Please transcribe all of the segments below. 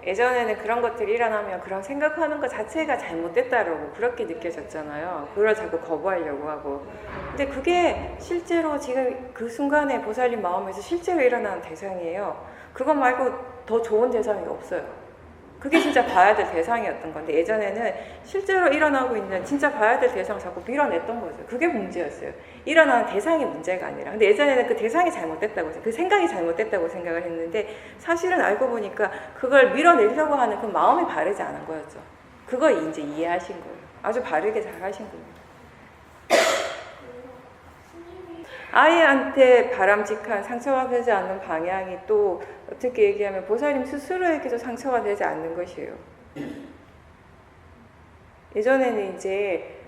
예전에는 그런 것들이 일어나면 그런 생각하는 것 자체가 잘못됐다라고 그렇게 느껴졌잖아요. 그걸 자꾸 거부하려고 하고. 근데 그게 실제로 지금 그 순간에 보살님 마음에서 실제로 일어나는 대상이에요. 그것 말고 더 좋은 대상이 없어요. 그게 진짜 봐야 될 대상이었던 건데 예전에는 실제로 일어나고 있는 진짜 봐야 될 대상을 자꾸 밀어냈던 거죠. 그게 문제였어요. 일어나는 대상이 문제가 아니라. 근데 예전에는 그 대상이 잘못됐다고 그 생각이 잘못됐다고 생각을 했는데 사실은 알고 보니까 그걸 밀어내려고 하는 그 마음이 바르지 않은 거였죠. 그걸 이제 이해하신 거예요. 아주 바르게 잘 하신 거예요. 아이한테 바람직한 상처가 되지 않는 방향이 또 어떻게 얘기하면 보살님 스스로에게도 상처가 되지 않는 것이에요. 예전에는 이제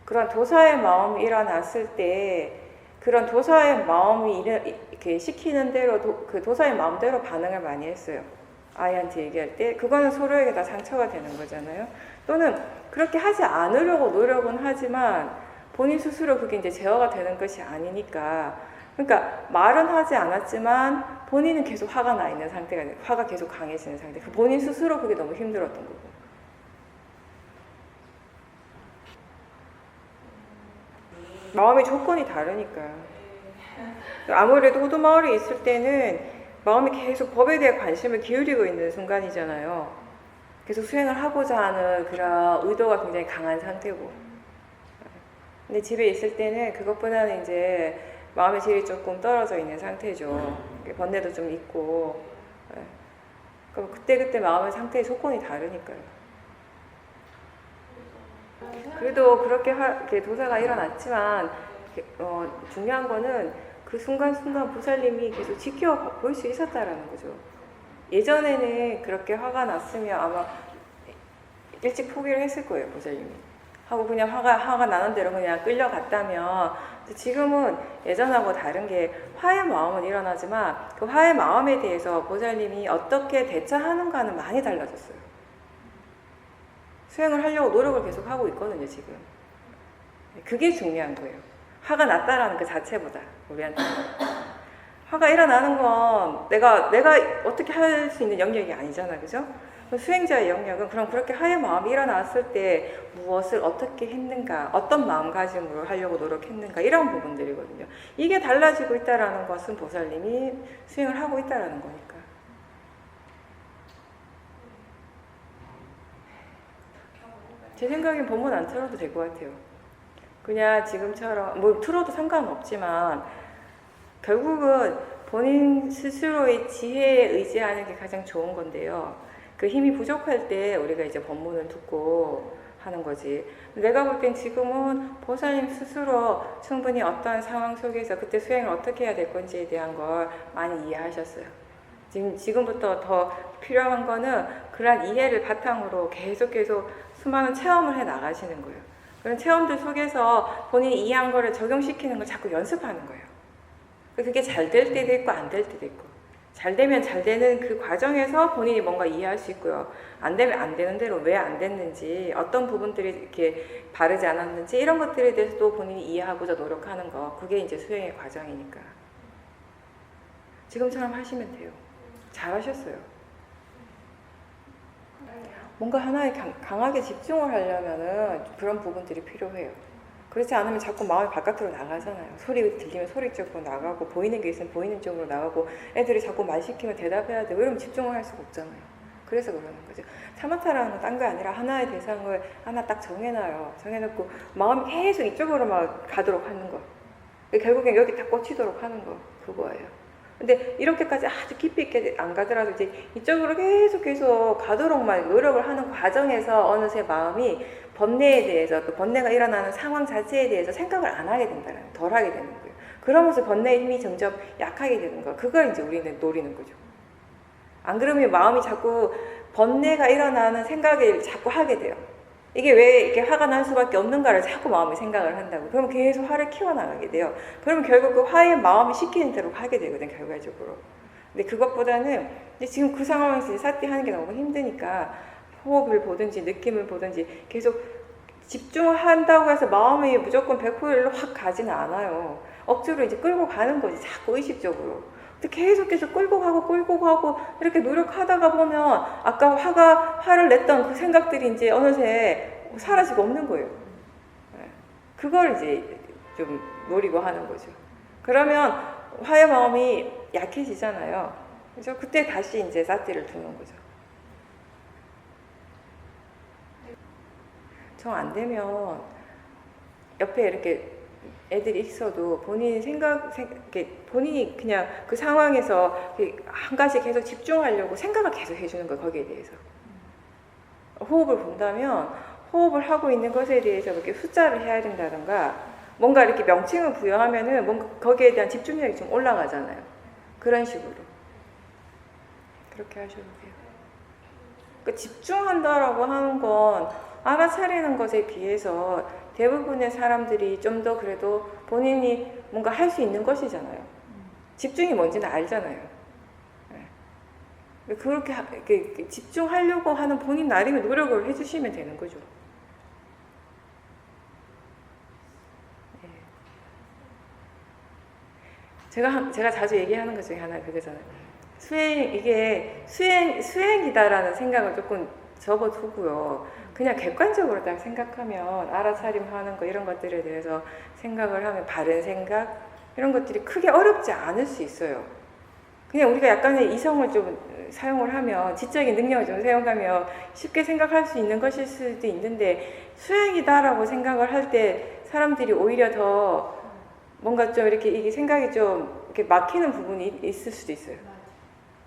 그런 도사의 마음이 일어났을 때 그런 도사의 마음이 이렇게 시키는 대로 그 도사의 마음대로 반응을 많이 했어요. 아이한테 얘기할 때 그거는 서로에게 다 상처가 되는 거잖아요. 또는 그렇게 하지 않으려고 노력은 하지만 본인 스스로 그게 이제 제어가 되는 것이 아니니까. 그러니까 말은 하지 않았지만 본인은 계속 화가 나 있는 상태가 돼요. 화가 계속 강해지는 상태. 본인 스스로 그게 너무 힘들었던 거고. 마음의 조건이 다르니까. 아무래도 호두마을에 있을 때는 마음이 계속 법에 대해 관심을 기울이고 있는 순간이잖아요. 계속 수행을 하고자 하는 그런 의도가 굉장히 강한 상태고. 근데 집에 있을 때는 그것보다는 이제 마음의 질이 조금 떨어져 있는 상태죠. 번뇌도 좀 있고. 그럼 그때 마음의 상태의 조건이 다르니까요. 그래도 그렇게 도사가 일어났지만 중요한 거는 그 순간순간 보살님이 계속 지켜볼 수 있었다라는 거죠. 예전에는 그렇게 화가 났으면 아마 일찍 포기를 했을 거예요, 보살님이. 하고 그냥 화가 나는 대로 그냥 끌려갔다면 지금은 예전하고 다른 게 화의 마음은 일어나지만 그 화의 마음에 대해서 보살님이 어떻게 대처하는가는 많이 달라졌어요. 수행을 하려고 노력을 계속 하고 있거든요, 지금. 그게 중요한 거예요. 화가 났다라는 그 자체보다 우리한테. 화가 일어나는 건 내가 어떻게 할 수 있는 영역이 아니잖아, 그죠? 수행자의 영역은 그럼 그렇게 화의 마음이 일어났을 때 무엇을 어떻게 했는가, 어떤 마음가짐으로 하려고 노력했는가 이런 부분들이거든요. 이게 달라지고 있다는 것은 보살님이 수행을 하고 있다는 거니까. 제 생각엔 법문 안 틀어도 될 것 같아요. 그냥 지금처럼 뭐 틀어도 상관없지만 결국은 본인 스스로의 지혜에 의지하는 게 가장 좋은 건데요. 그 힘이 부족할 때 우리가 이제 법문을 듣고 하는 거지. 내가 볼 땐 지금은 보살님 스스로 충분히 어떠한 상황 속에서 그때 수행을 어떻게 해야 될 건지에 대한 걸 많이 이해하셨어요. 지금부터 더 필요한 거는 그런 이해를 바탕으로 계속 수많은 체험을 해 나가시는 거예요. 그런 체험들 속에서 본인이 이해한 거를 적용시키는 걸 자꾸 연습하는 거예요. 그게 잘 될 때도 있고 안 될 때도 있고. 잘 되면 잘 되는 그 과정에서 본인이 뭔가 이해할 수 있고요. 안 되면 안 되는 대로 왜 안 됐는지, 어떤 부분들이 이렇게 바르지 않았는지 이런 것들에 대해서 또 본인이 이해하고자 노력하는 거. 그게 이제 수행의 과정이니까. 지금처럼 하시면 돼요. 잘하셨어요. 뭔가 하나에 강하게 집중을 하려면은 그런 부분들이 필요해요. 그렇지 않으면 자꾸 마음이 바깥으로 나가잖아요. 소리 들리면 소리 쪽으로 나가고 보이는 게 있으면 보이는 쪽으로 나가고 애들이 자꾸 말 시키면 대답해야 돼. 이러면 집중을 할 수가 없잖아요. 그래서 그러는 거죠. 사마타라는 건 딴 거 아니라 하나의 대상을 하나 딱 정해놔요. 정해놓고 마음이 계속 이쪽으로 막 가도록 하는 거. 결국엔 여기 딱 꽂히도록 하는 거. 그거예요. 근데 이렇게까지 아주 깊이 있게 안 가더라도 이제 이쪽으로 계속 가도록만 노력을 하는 과정에서 어느새 마음이 번뇌에 대해서 또 번뇌가 일어나는 상황 자체에 대해서 생각을 안 하게 된다는, 덜 하게 되는 거예요. 그러면서 번뇌의 힘이 점점 약하게 되는 거예요. 그걸 이제 우리는 노리는 거죠. 안 그러면 마음이 자꾸 번뇌가 일어나는 생각을 자꾸 하게 돼요. 이게 왜 이렇게 화가 날 수밖에 없는가를 자꾸 마음이 생각을 한다고. 그러면 계속 화를 키워나가게 돼요. 그러면 결국 그 화의 마음이 시키는 대로 하게 되거든, 결과적으로. 근데 그것보다는 지금 그 상황에서 사띠하는 게 너무 힘드니까 호흡을 보든지 느낌을 보든지 계속 집중한다고 해서 마음이 무조건 100% 일로 확 가지는 않아요. 억지로 이제 끌고 가는 거지, 자꾸 의식적으로. 계속해서 끌고 가고 이렇게 노력하다가 보면 아까 화를 냈던 그 생각들이 이제 어느새 사라지고 없는 거예요. 그걸 이제 좀 노리고 하는 거죠. 그러면 화의 마음이 약해지잖아요. 그래서 그때 다시 이제 사티를 두는 거죠. 정 안 되면 옆에 이렇게 애들이 있어도 본인이 본인이 그냥 그 상황에서 한 가지 계속 집중하려고 생각을 계속 해주는 거예요. 거기에 대해서. 호흡을 본다면 호흡을 하고 있는 것에 대해서 이렇게 숫자를 해야 된다던가 뭔가 이렇게 명칭을 부여하면은 뭔가 거기에 대한 집중력이 좀 올라가잖아요. 그런 식으로. 그렇게 하셔도 돼요. 그러니까 집중한다라고 하는 건 알아차리는 것에 비해서 대부분의 사람들이 좀 더 그래도 본인이 뭔가 할 수 있는 것이잖아요. 집중이 뭔지는 알잖아요. 그렇게 집중하려고 하는 본인 나름의 노력을 해주시면 되는 거죠. 제가 자주 얘기하는 것 중에 하나가 그거잖아요. 수행이다라는 생각을 조금 접어두고요. 그냥 객관적으로 딱 생각하면 알아차림하는 거 이런 것들에 대해서 생각을 하면 바른 생각 이런 것들이 크게 어렵지 않을 수 있어요. 그냥 우리가 약간의 이성을 좀 사용을 하면 지적인 능력을 좀 사용하면 쉽게 생각할 수 있는 것일 수도 있는데 수행이다라고 생각을 할 때 사람들이 오히려 더 뭔가 좀 이렇게 이게 생각이 좀 이렇게 막히는 부분이 있을 수도 있어요.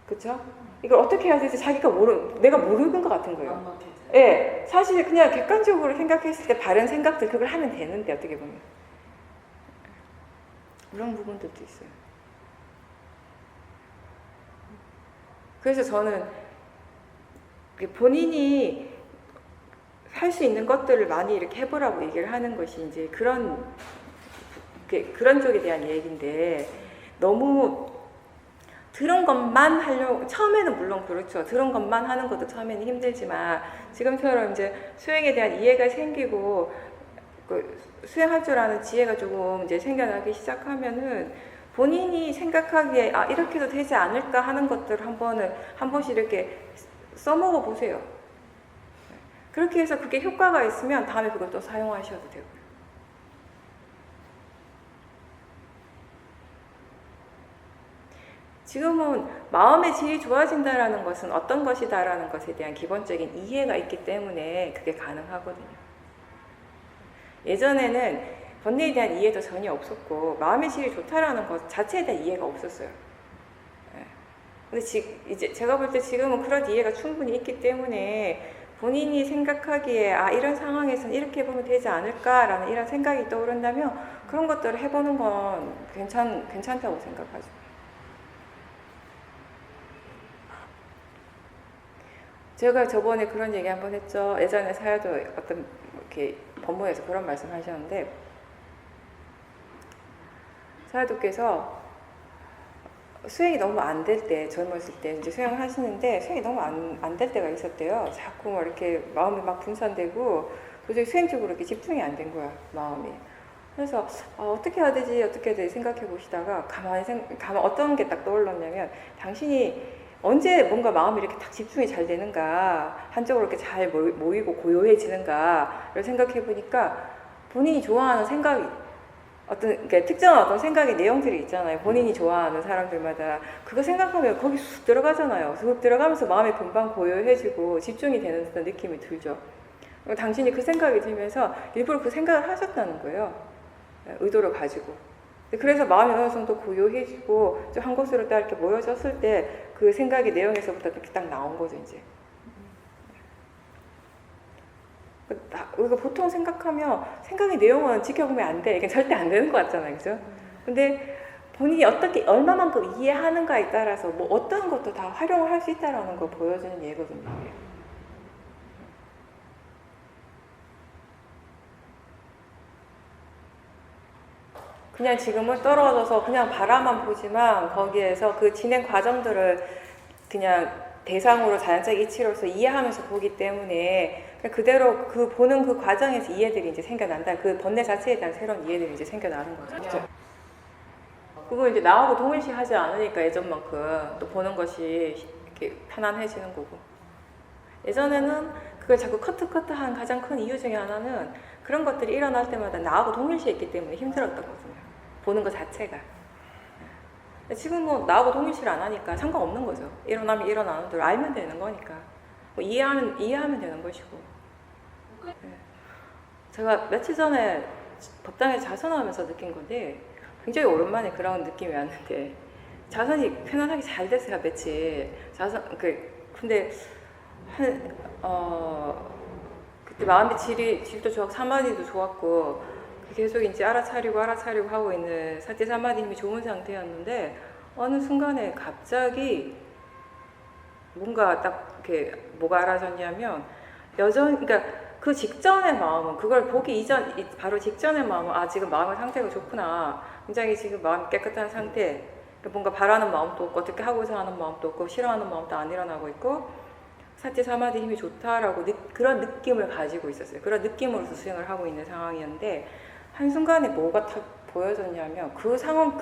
그렇죠? 이걸 어떻게 해야 될지 내가 모르는 것 같은 거예요. 예, 사실 그냥 객관적으로 생각했을 때 바른 생각들 그걸 하면 되는데 어떻게 보면 그런 부분들도 있어요. 그래서 저는 본인이 할 수 있는 것들을 많이 이렇게 해보라고 얘기를 하는 것이 이제 그런 쪽에 대한 얘기인데 너무 들은 것만 하려고 처음에는 물론 그렇죠. 들은 것만 하는 것도 처음에는 힘들지만 지금처럼 이제 수행에 대한 이해가 생기고 수행할 줄 아는 지혜가 조금 이제 생겨나기 시작하면은 본인이 생각하기에 이렇게도 되지 않을까 하는 것들을 한 번씩 이렇게 써먹어 보세요. 그렇게 해서 그게 효과가 있으면 다음에 그걸 또 사용하셔도 되고. 지금은 마음의 질이 좋아진다라는 것은 어떤 것이다라는 것에 대한 기본적인 이해가 있기 때문에 그게 가능하거든요. 예전에는 번뇌에 대한 이해도 전혀 없었고 마음의 질이 좋다라는 것 자체에 대한 이해가 없었어요. 근데 이제 제가 볼 때 지금은 그런 이해가 충분히 있기 때문에 본인이 생각하기에 이런 상황에서는 이렇게 해보면 되지 않을까라는 이런 생각이 떠오른다면 그런 것들을 해보는 건 괜찮다고 생각하죠. 제가 저번에 그런 얘기 한번 했죠. 예전에 사야도 어떤 이렇게 법문에서 그런 말씀 하셨는데 사야도께서 수행이 너무 안 될 때 젊었을 때 이제 수행을 하시는데 수행이 너무 안 될 때가 있었대요. 자꾸 막 이렇게 마음이 막 분산되고 도저히 수행 쪽으로 이렇게 집중이 안 된 거야 마음이. 그래서 어떻게 해야 되지 생각해 보시다가 가만히 어떤 게 딱 떠올랐냐면 당신이 언제 뭔가 마음이 이렇게 딱 집중이 잘 되는가 한쪽으로 이렇게 잘 모이고 고요해지는가를 생각해 보니까 본인이 좋아하는 생각이 그러니까 특정한 어떤 생각의 내용들이 있잖아요. 본인이 좋아하는 사람들마다 그거 생각하면 거기 쑥 들어가잖아요. 쑥 들어가면서 마음이 금방 고요해지고 집중이 되는 듯한 느낌이 들죠. 당신이 그 생각이 들면서 일부러 그 생각을 하셨다는 거예요. 의도를 가지고. 그래서 마음이 어느 정도 고요해지고 좀 한 곳으로 딱 이렇게 모여졌을 때 그 생각의 내용에서부터 이렇게 딱 나온 거죠, 이제. 우리가 보통 생각하면 생각의 내용은 지켜보면 안 돼. 이게 절대 안 되는 것 같잖아요, 그죠? 근데 본인이 얼마만큼 이해하는가에 따라서 뭐 어떤 것도 다 활용을 할 수 있다는 걸 보여주는 예거든요. 그냥 지금은 떨어져서 그냥 바라만 보지만 거기에서 그 진행 과정들을 그냥 대상으로 자연적 이치로서 이해하면서 보기 때문에 그대로 그 보는 그 과정에서 이해들이 이제 생겨난다. 그 번뇌 자체에 대한 새로운 이해들이 이제 생겨나는 거죠. 그렇죠? 그거 이제 나하고 동일시하지 않으니까 예전만큼 또 보는 것이 이렇게 편안해지는 거고. 예전에는 그걸 자꾸 커트한 가장 큰 이유 중에 하나는 그런 것들이 일어날 때마다 나하고 동일시했기 때문에 힘들었던 거거든요. 보는 것 자체가. 지금 뭐 나하고 동일시를 안 하니까 상관없는 거죠. 일어나면 일어나는 대로 알면 되는 거니까. 뭐 이해하면 되는 것이고. 네. 제가 며칠 전에 법당에 자선하면서 느낀 건데 굉장히 오랜만에 그런 느낌이 왔는데 자선이 편안하게 잘 됐어요. 며칠. 근데 그때 마음의 질도 좋았고 사마디도 좋았고 계속 이제 알아차리고 하고 있는 사티 사마디 힘이 좋은 상태였는데 어느 순간에 갑자기 뭔가 딱 이렇게 뭐가 알아졌냐면 그러니까 그 직전의 마음은 그걸 보기 이전 바로 직전의 마음은 지금 마음의 상태가 좋구나. 굉장히 지금 마음이 깨끗한 상태. 뭔가 바라는 마음도 없고 어떻게 하고자 하는 마음도 없고 싫어하는 마음도 안 일어나고 있고 사티 사마디 힘이 좋다라고 그런 느낌을 가지고 있었어요. 그런 느낌으로서 수행을 하고 있는 상황이었는데 한순간에 뭐가 탁 보여졌냐면 그 상황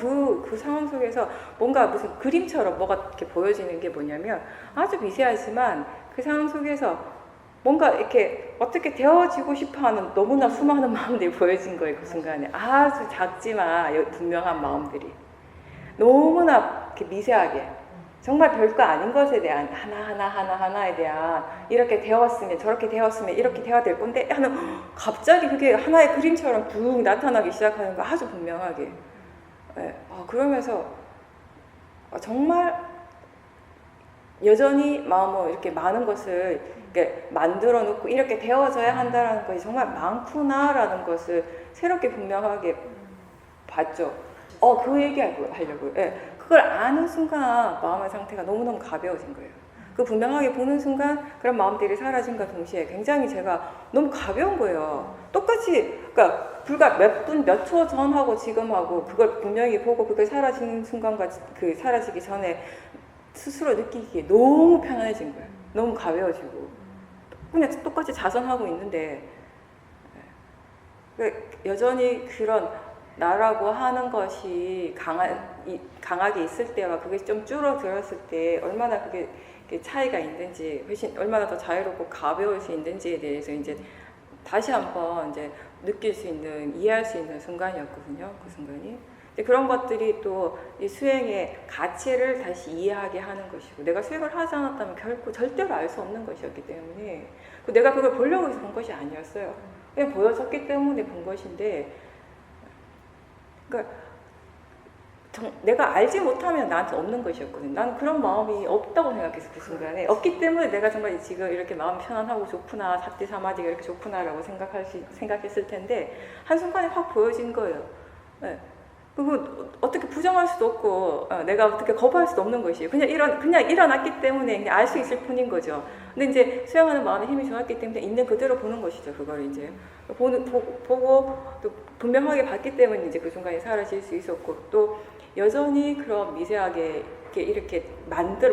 속에서 뭔가 무슨 그림처럼 뭐가 이렇게 보여지는 게 뭐냐면 아주 미세하지만 그 상황 속에서 뭔가 이렇게 어떻게 되어지고 싶어하는 너무나 수많은 마음들이 보여진 거예요. 그 순간에 아주 작지만 분명한 마음들이 너무나 이렇게 미세하게 정말 별거 아닌 것에 대한 하나에 대한 이렇게 되었으면 저렇게 되었으면 이렇게 되어야 될 건데 하는 갑자기 그게 하나의 그림처럼 쭉 나타나기 시작하는 거 아주 분명하게. 네. 그러면서 정말 여전히 마음은 이렇게 많은 것을 이렇게 만들어 놓고 이렇게 되어져야 한다는 것이 정말 많구나라는 것을 새롭게 분명하게 봤죠. 그 얘기 하려고요. 네. 그걸 아는 순간 마음의 상태가 너무너무 가벼워진 거예요. 그 분명하게 보는 순간 그런 마음들이 사라진과 동시에 굉장히 제가 너무 가벼운 거예요. 똑같이 그러니까 불과 몇 초 전하고 지금하고 그걸 분명히 보고 그게 사라지는 순간과 그 사라지기 전에 스스로 느끼기에 너무 편안해진 거예요. 너무 가벼워지고 그냥 똑같이 자선하고 있는데 여전히 그런 나라고 하는 것이 강하게 있을 때와 그게 좀 줄어들었을 때 얼마나 그게 차이가 있는지 훨씬 얼마나 더 자유롭고 가벼울 수 있는지에 대해서 이제 다시 한번 이제 느낄 수 있는 이해할 수 있는 순간이었거든요. 그 순간이. 그런 것들이 또 이 수행의 가치를 다시 이해하게 하는 것이고 내가 수행을 하지 않았다면 결코 절대로 알 수 없는 것이었기 때문에 내가 그걸 보려고 해서 본 것이 아니었어요. 그냥 보여졌기 때문에 본 것인데 그러니까 내가 알지 못하면 나한테 없는 것이었거든. 나는 그런 마음이 없다고 생각했어. 그 순간에 없기 때문에 내가 정말 지금 이렇게 마음이 편안하고 좋구나, 사티 사마디가 이렇게 좋구나라고 생각했을 텐데 한순간에 확 보여진 거예요. 네. 그리고 어떻게 부정할 수도 없고 내가 어떻게 거부할 수도 없는 것이에요. 그냥 일어났기 때문에 그냥 알 수 있을 뿐인 거죠. 근데 이제 수행하는 마음에 힘이 좋았기 때문에 있는 그대로 보는 것이죠. 그걸 이제 보고 또 분명하게 봤기 때문에 이제 그 순간에 사라질 수 있었고 또 여전히 그런 미세하게 이렇게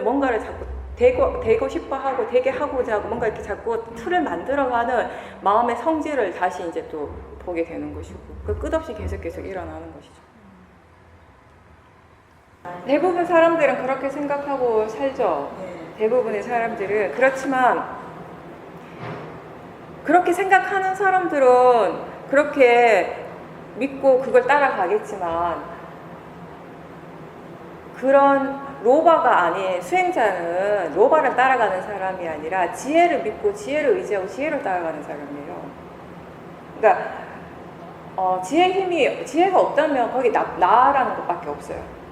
뭔가를 자꾸 되고 싶어 하고 되게 하고자 하고 뭔가 이렇게 자꾸 틀을 만들어가는 마음의 성질을 다시 이제 또 보게 되는 것이고 그 끝없이 계속 일어나는 것이죠. 대부분 사람들은 그렇게 생각하고 살죠. 대부분의 사람들은. 그렇지만 그렇게 생각하는 사람들은 그렇게 믿고 그걸 따라가겠지만 그런 로바가 아닌 수행자는 로바를 따라가는 사람이 아니라 지혜를 믿고 지혜를 의지하고 지혜를 따라가는 사람이에요. 그러니까 지혜가 없다면 거기 나라는 것밖에 없어요.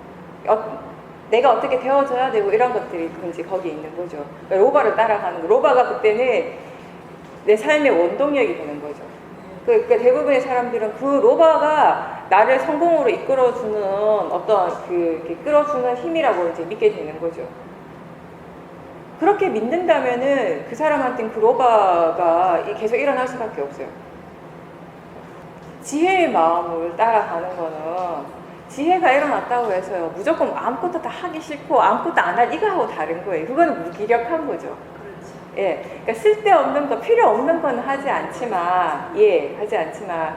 내가 어떻게 되어져야 되고 이런 것들이 이제 거기에 있는 거죠. 그러니까 로바를 따라가는 거. 로바가 그때는 내 삶의 원동력이 되는 거죠. 그러니까 대부분의 사람들은 그 로바가 나를 성공으로 이끌어주는 어떤 이렇게 끌어주는 힘이라고 이제 믿게 되는 거죠. 그렇게 믿는다면은 그 사람한테는 그 로바가 계속 일어날 수밖에 없어요. 지혜의 마음을 따라가는 거는 지혜가 일어났다고 해서요. 무조건 아무것도 다 하기 싫고 아무것도 안 할 이거하고 다른 거예요. 그거는 무기력한 거죠. 그렇지. 예, 그러니까 쓸데없는 거, 필요 없는 건 하지 않지만, 하지 않지만,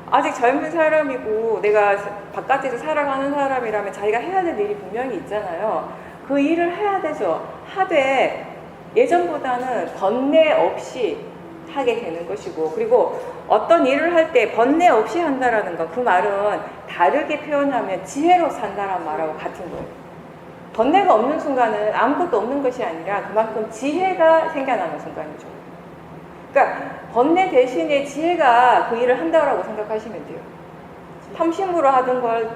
아직 젊은 사람이고 내가 바깥에서 살아가는 사람이라면 자기가 해야 될 일이 분명히 있잖아요. 그 일을 해야 되죠. 하되 예전보다는 번뇌 없이 하게 되는 것이고, 그리고 어떤 일을 할 때 번뇌 없이 한다라는 건 그 말은 다르게 표현하면 지혜로 산다라는 말하고 같은 거예요. 번뇌가 없는 순간은 아무것도 없는 것이 아니라 그만큼 지혜가 생겨나는 순간이죠. 그러니까 번뇌 대신에 지혜가 그 일을 한다고 생각하시면 돼요. 탐심으로 하던 걸,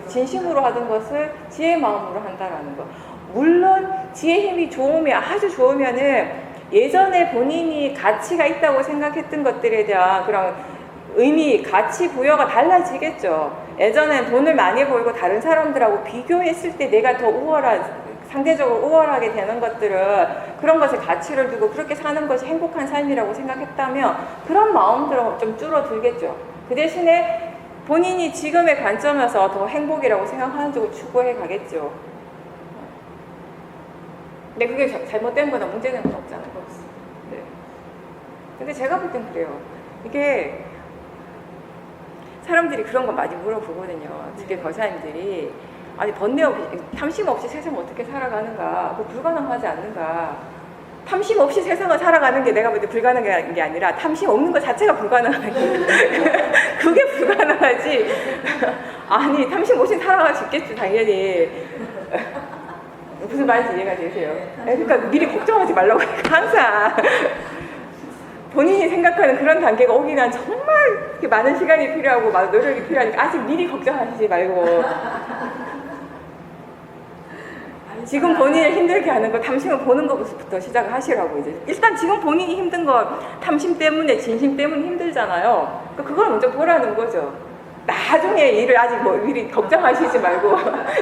진심으로 하던 것을 지혜의 마음으로 한다라는 거. 물론 지혜 힘이 좋으면, 아주 좋으면은 예전에 본인이 가치가 있다고 생각했던 것들에 대한 그런 의미, 가치 부여가 달라지겠죠. 예전엔 돈을 많이 벌고 다른 사람들하고 비교했을 때 내가 더 상대적으로 우월하게 되는 것들을, 그런 것에 가치를 두고 그렇게 사는 것이 행복한 삶이라고 생각했다면 그런 마음들은 좀 줄어들겠죠. 그 대신에 본인이 지금의 관점에서 더 행복이라고 생각하는 쪽을 추구해 가겠죠. 근데 그게 잘못된 거나 문제된 건 없잖아요. 네. 근데 제가 볼 땐 그래요. 이게 사람들이 그런 거 많이 물어보거든요. 특히 거사님들이. 아니, 번뇌 없이, 탐심 없이 세상을 어떻게 살아가는가? 그거 불가능하지 않는가? 탐심 없이 세상을 살아가는 게 내가 볼 때 불가능한 게 아니라 탐심 없는 것 자체가 불가능하지. 그게 불가능하지. 아니, 탐심 없이 살아갈 수 있겠죠, 당연히. 무슨 말인지 이해가 되세요? 그러니까 미리 걱정하지 말라고 항상 본인이 생각하는 그런 단계가 오긴 한 정말 많은 시간이 필요하고 많은 노력이 필요하니까 아직 미리 걱정하시지 말고 지금 본인을 힘들게 하는 거 탐심을 보는 것부터 시작을 하시라고. 이제 일단 지금 본인이 힘든 거 탐심 때문에, 진심 때문에 힘들잖아요. 그걸 먼저 보라는 거죠. 나중에 일을 아직 뭐 미리 걱정하시지 말고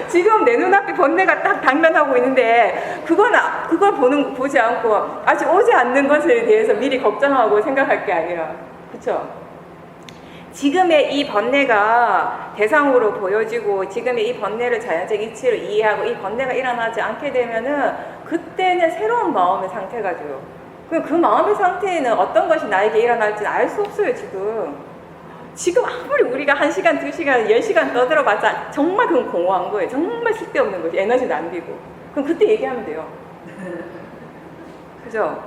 지금 내 눈앞에 번뇌가 딱 당면하고 있는데 그걸 보지 않고 아직 오지 않는 것에 대해서 미리 걱정하고 생각할 게 아니라, 그렇죠? 지금의 이 번뇌가 대상으로 보여지고 지금의 이 번뇌를 자연적 이치를 이해하고 이 번뇌가 일어나지 않게 되면은 그때는 새로운 마음의 상태가 돼요. 그 마음의 상태에는 어떤 것이 나에게 일어날지는 알 수 없어요. 지금 아무리 우리가 1시간, 2시간, 10시간 떠들어봤자 정말 그건 공허한 거예요. 정말 쓸데없는 거지. 에너지 낭비고. 그럼 그때 얘기하면 돼요. 그죠?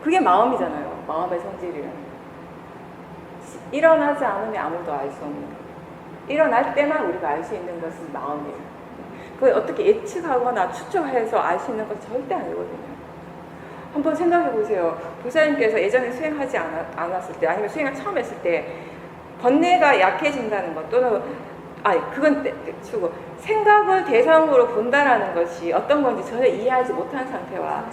그게 마음이잖아요. 마음의 성질이라는 거. 일어나지 않으면 아무도 알 수 없는 거. 일어날 때만 우리가 알 수 있는 것은 마음이에요. 그걸 어떻게 예측하거나 추측해서 알 수 있는 건 절대 아니거든요. 한번 생각해 보세요. 도사님께서 예전에 수행하지 않았을 때, 아니면 수행을 처음 했을 때 번뇌가 약해진다는 것, 또는 그건 치고 생각을 대상으로 본다라는 것이 어떤 건지 전혀 이해하지 못한 상태와,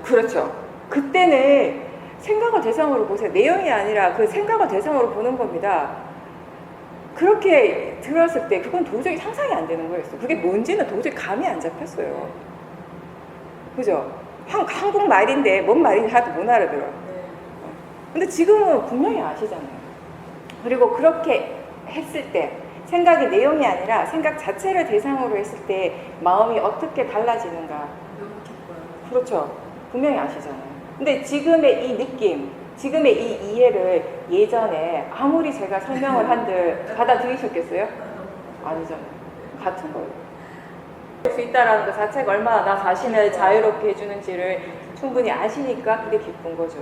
그렇죠. 그때는 생각을 대상으로 보세요. 내용이 아니라 그 생각을 대상으로 보는 겁니다. 그렇게 들었을 때 그건 도저히 상상이 안 되는 거였어요. 그게 뭔지는 도저히 감이 안 잡혔어요. 그죠? 한국말인데 뭔 말인지 하나도 못 알아들어요. 근데 지금은 분명히 아시잖아요. 그리고 그렇게 했을 때 생각이 내용이 아니라 생각 자체를 대상으로 했을 때 마음이 어떻게 달라지는가. 그렇죠. 분명히 아시잖아요. 근데 지금의 이 느낌, 지금의 이 이해를 예전에 아무리 제가 설명을 한들 받아들이셨겠어요? 아니잖아요. 같은 거예요. 할 수 있다라는 것 자체가 얼마나 나 자신을 자유롭게 해주는지를 충분히 아시니까 그게 기쁜 거죠.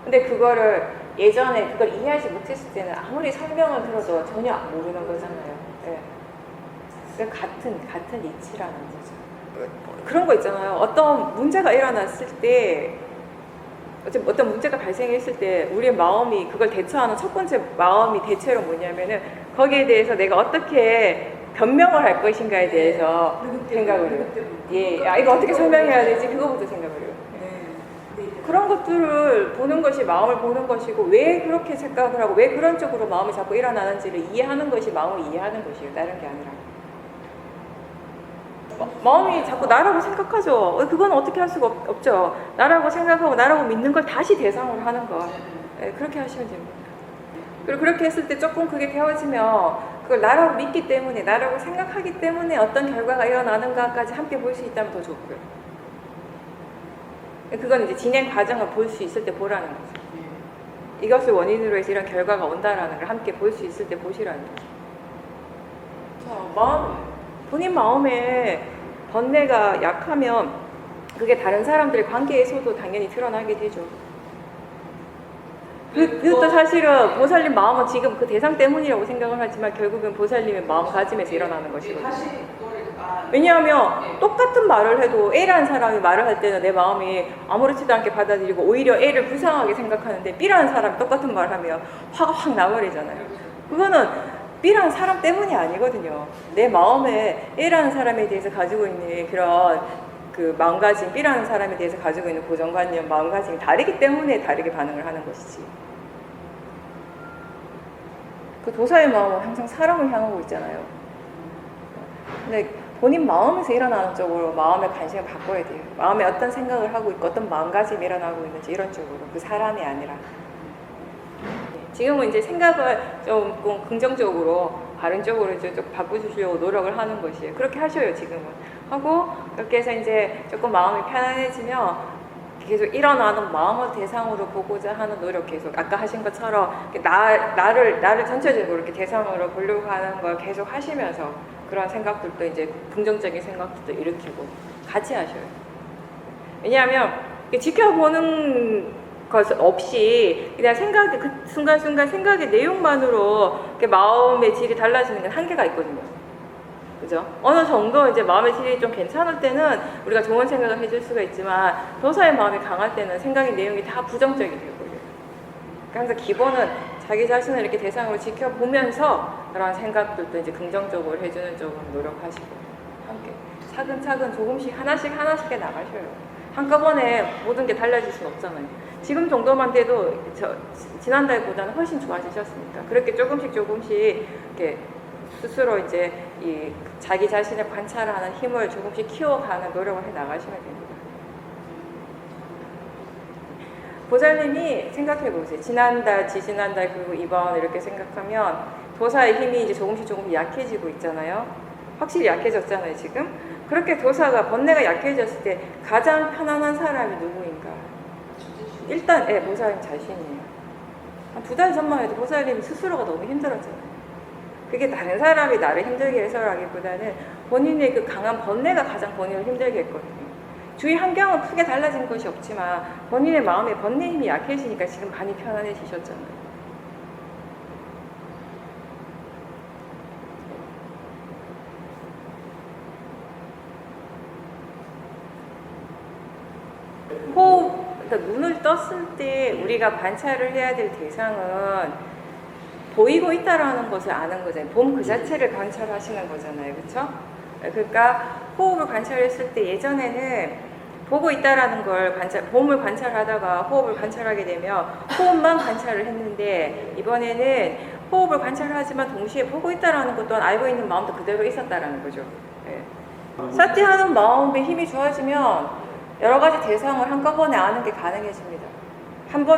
근데 그거를 예전에 그걸 이해하지 못했을 때는 아무리 설명을 들어도 전혀 모르는 거잖아요. 네. 그러니까 같은 이치라는 거죠. 그런 거 있잖아요. 어떤 문제가 일어났을 때, 어떤 문제가 발생했을 때 우리의 마음이 그걸 대처하는 첫 번째 마음이 대체로 뭐냐면은 거기에 대해서 내가 어떻게 변명을 할 것인가에 대해서 생각을 해요. 이거 어떻게 설명해야 되지? 그거부터 생각을 해요. 그런 것들을 보는 것이 마음을 보는 것이고, 왜 그렇게 생각을 하고 왜 그런 쪽으로 마음이 자꾸 일어나는지를 이해하는 것이 마음을 이해하는 것이에요. 다른 게 아니라. 마음이 자꾸 나라고 생각하죠. 그건 어떻게 할 수가 없죠. 나라고 생각하고 나라고 믿는 걸 다시 대상으로 하는 거. 네, 그렇게 하시면 됩니다. 그리고 그렇게 했을 때 조금 그게 되어지면 그걸 나라고 믿기 때문에, 나라고 생각하기 때문에 어떤 결과가 일어나는가까지 함께 볼 수 있다면 더 좋고요. 그건 이제 진행 과정을 볼 수 있을 때 보라는 거죠. 이것을 원인으로 해서 이런 결과가 온다라는 걸 함께 볼 수 있을 때 보시라는 거죠. 본인 마음에 번뇌가 약하면 그게 다른 사람들의 관계에서도 당연히 드러나게 되죠. 그것도 사실은 보살님 마음은 지금 그 대상 때문이라고 생각을 하지만 결국은 보살님의 마음가짐에서 일어나는 것이거든요. 왜냐하면 똑같은 말을 해도 A라는 사람이 말을 할 때는 내 마음이 아무렇지도 않게 받아들이고 오히려 A를 불쌍하게 생각하는데 B라는 사람이 똑같은 말을 하면 화가 확 나버리잖아요. 그거는 B라는 사람 때문이 아니거든요. 내 마음에 A라는 사람에 대해서 가지고 있는 그런 그 마음가짐, B라는 사람에 대해서 가지고 있는 고정관념, 마음가짐이 다르기 때문에 다르게 반응을 하는 것이지. 그 도사의 마음은 항상 사람을 향하고 있잖아요. 근데 본인 마음에서 일어나는 쪽으로 마음의 관심을 바꿔야 돼요. 마음에 어떤 생각을 하고 있고 어떤 마음가짐이 일어나고 있는지 이런 쪽으로, 그 사람이 아니라. 지금은 이제 생각을 좀 긍정적으로 바른 쪽으로 좀 바꿔주시려고 노력을 하는 것이에요. 그렇게 하셔요, 지금은. 하고 그렇게 해서 이제 조금 마음이 편안해지면 계속 일어나는 마음을 대상으로 보고자 하는 노력, 계속 아까 하신 것처럼 나를 전체적으로 이렇게 대상으로 보려고 하는 걸 계속 하시면서 그런 생각들도 이제 긍정적인 생각들도 일으키고 같이 하셔요. 왜냐하면 지켜보는 것 없이 그냥 생각이 그 순간순간 생각의 내용만으로 마음의 질이 달라지는 건 한계가 있거든요. 그죠? 어느 정도 이제 마음의 질이 좀 괜찮을 때는 우리가 좋은 생각을 해줄 수가 있지만 도사의 마음이 강할 때는 생각의 내용이 다 부정적이 되고요. 그러니까 항상 기본은 자기 자신을 이렇게 대상으로 지켜보면서 그런 생각들도 이제 긍정적으로 해주는 쪽으로 노력하시고 함께 차근차근 조금씩 하나씩에 나가셔요. 한꺼번에 모든 게 달라질 수는 없잖아요. 지금 정도만 돼도 지난달보다는 훨씬 좋아지셨으니까 그렇게 조금씩 이렇게 스스로 이제 이 자기 자신을 관찰하는 힘을 조금씩 키워가는 노력을 해 나가시면 됩니다. 보살님이 생각해 보세요. 지난달, 지지난달, 그리고 이번 이렇게 생각하면 도사의 힘이 이제 조금씩 약해지고 있잖아요. 확실히 약해졌잖아요, 지금. 그렇게 도사가 번뇌가 약해졌을 때 가장 편안한 사람이 누구인가? 일단 보살님 자신이에요. 한 2달 전만 해도 보살님이 스스로가 너무 힘들었잖아요. 그게 다른 사람이 나를 힘들게 해서라기보다는 본인의 그 강한 번뇌가 가장 본인을 힘들게 했거든요. 주위 환경은 크게 달라진 것이 없지만 본인의 마음에 번뇌 힘이 약해지니까 지금 많이 편안해지셨잖아요. 호흡, 그러니까 눈을 떴을 때 우리가 관찰을 해야 될 대상은 보이고 있다라는 것을 아는 거잖아요. 봄 그 자체를 관찰하시는 거잖아요. 그렇죠? 그러니까 호흡을 관찰했을 때 예전에는 보고 있다라는 걸 봄을 관찰하다가 호흡을 관찰하게 되면 호흡만 관찰을 했는데 이번에는 호흡을 관찰하지만 동시에 보고 있다라는 것 또한 알고 있는 마음도 그대로 있었다라는 거죠. 사티하는 마음의 힘이 좋아지면 여러 가지 대상을 한꺼번에 아는 게 가능해집니다.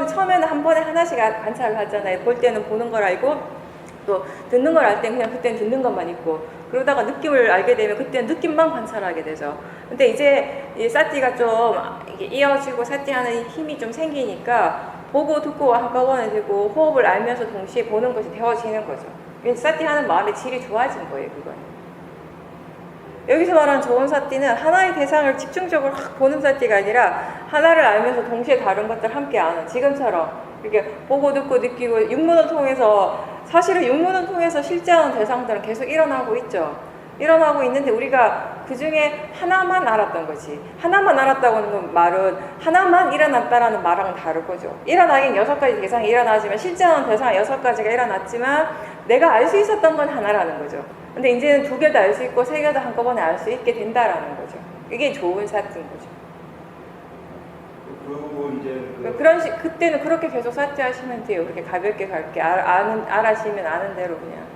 처음에는 한 번에 하나씩 관찰을 하잖아요. 볼 때는 보는 걸 알고 또 듣는 걸 알 때 그냥 그때는 듣는 것만 있고 그러다가 느낌을 알게 되면 그때는 느낌만 관찰하게 되죠. 근데 이제 이 사티가 좀 이어지고 사티하는 힘이 좀 생기니까 보고 듣고 한꺼번에 되고 호흡을 알면서 동시에 보는 것이 되어지는 거죠. 사티하는 마음의 질이 좋아진 거예요, 그건. 여기서 말하는 좋은 사티는 하나의 대상을 집중적으로 확 보는 사티가 아니라 하나를 알면서 동시에 다른 것들 함께 아는, 지금처럼 이렇게 보고 듣고 느끼고 육문을 통해서, 사실은 육문을 통해서 실제하는 대상들은 계속 일어나고 있죠. 일어나고 있는데 우리가 그 중에 하나만 알았던 거지. 하나만 알았다고 하는 말은 하나만 일어났다라는 말랑은 다를 거죠. 일어나긴 6가지 대상이 일어나지만 실제하는 대상 6가지가 일어났지만 내가 알 수 있었던 건 하나라는 거죠. 근데 이제는 2개도 알 수 있고 3개도 한꺼번에 알 수 있게 된다라는 거죠. 이게 좋은 사티인 거죠. 그리고 이제 그때는 그렇게 계속 사티 하시면 돼요. 그렇게 가볍게 알아시면 아는 대로 그냥.